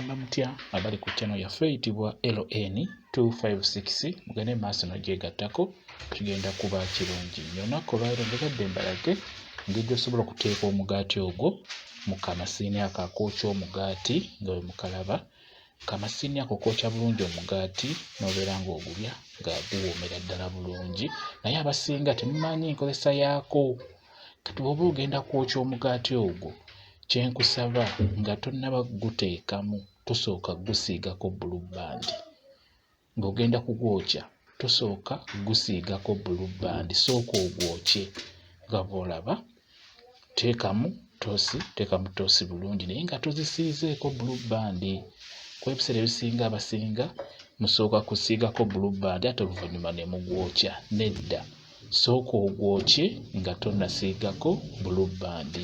mugamba mutya abali ku channel yaffe eyitibwa LN256 mugende maaso n'ogyegattako kigenda kuba kirungi nnyo. Olunaku olwaleero ndegadde mbalage engeri gy'osobola okuteeka omugaati ogwo mu kamasiini ako akookya omugaati nga bwe mukalaba. Kamasiini ako kookya bulungi omugaati n'obeera ng'ogulya nga guwoomera ddala bulungi, naye abasinga temumanyi nkozesa yaako. Kati bw'oba ogenda kwokya omugaati ogwo, kye nkusaba nga tonnaba guteekamu tosooka gusiigako bbulubbandi. Ng'ogenda kugwokya tosooka gusiigako bbulubbandi, sooka ogwokye nga bw'olaba. Teekamu toosi bulungi naye nga tozisiizeeko bbulubbandi. Kuba ebiseera ebisinga abasinga musooka kusiigako bbulubbandi ate oluvannyuma ne mugwokya. Nedda, sooka ogwokye nga tonnasiigako bbulubbandi.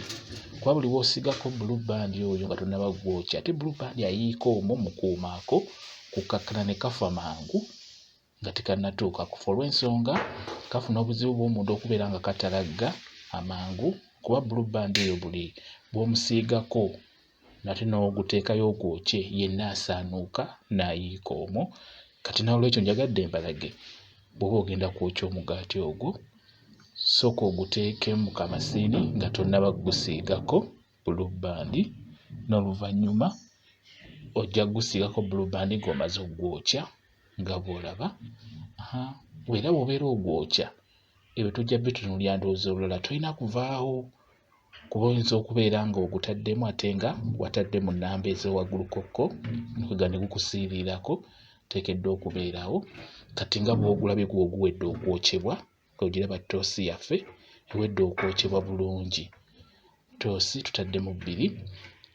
Kuba buli w'osiigako bbulubbandi oyo nga tonnaba gwokya, ate bbulubbandi ayiika omwo mu kuuma ako kukkakkana ne kafa mangu nga tekannatuuka kufa. Olw'ensonga kafuna obuzibu bw'omunda okubeera nga katalagga amangu, kuba bbulubbandi eyo buli bw'omusiigako nate n'oguteekayo ogwokye yenna asaanuuka n'ayiika omwo. Kati n'olwekyo njagadde mbalage bw'oba ogenda kwokya omugaati ogwo, sooka oguteeke mu kamasiini nga tonnaba gusiigako bbulubbandi, n'oluvannyuma ojja gusiigako bbulubbandi ng'omaze ogwokya nga bw'olaba. Era bw'obeera ogwokya ebyo tojja bitunuulira ndowooza olulala, tolina kuvaawo kuba oyinza okubeera ng'ogutaddemu ate nga wataddemu nnamba ez'owaggulukokko nga ne gukusiirirako. Teekeddwa okubeerawo. Kati nga bw'ogulabye guwedde okwokyebwa, ogiraba ttoosi yaffe ewedde okwokyebwa bulungi. Ttoosi tutaddemu 2.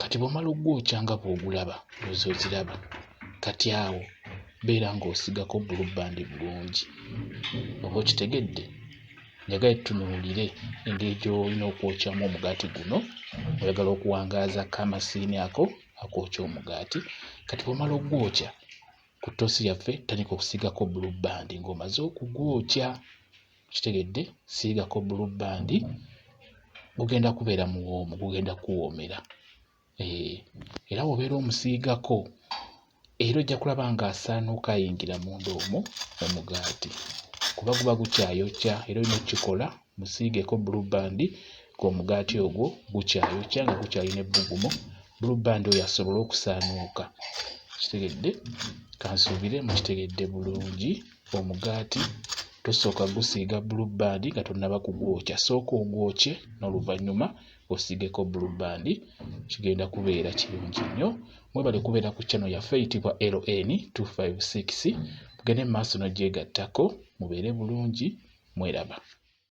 Kati bw'omala ogwokya nga bw'ogulaba ndowooza oziraba, kati awo beera ng'osigako bbulubbandi bulungi. Oba okitegedde? Njagala tutunuulire engeri gy'olina okwokyamu omugaati guno oyagala okuwangaaza kamasiini ako akookya omugaati. Kati bw'omala ogwokya ku ttoosi yaffe tandika okusiigako bbulubbandi ng'omaze okugwokya. Kitegedde? Siigako bbulubbandi, gugenda kubeera muwoomu, gugenda kuwoomera. Era bw'obeera omusiigako era ojja kulaba ng'asaanuuka ayingira munda omwo omugaati, kuba guba gukyayokya. Era olina okukikola musiigeko bbulubbandi ng'omugaati ogwo gukyayokya nga gukyalina ebbugumu, bbulubbandi oyo asobole okusaanuuka. Kitegedde? Kansuubire mukitegedde bulungi. Omugaati tosooka gusiiga bbulubbandi nga tonnaba kugwokya, sooka ogwokye n'oluvannyuma osiigeko bbulubbandi. Kigenda kubeera kirungi nnyo. Mwebale kubeera ku channel yaffe eyitibwa LN256 mugende mu maaso n'ogyegattako mubeere bulungi. Mweraba.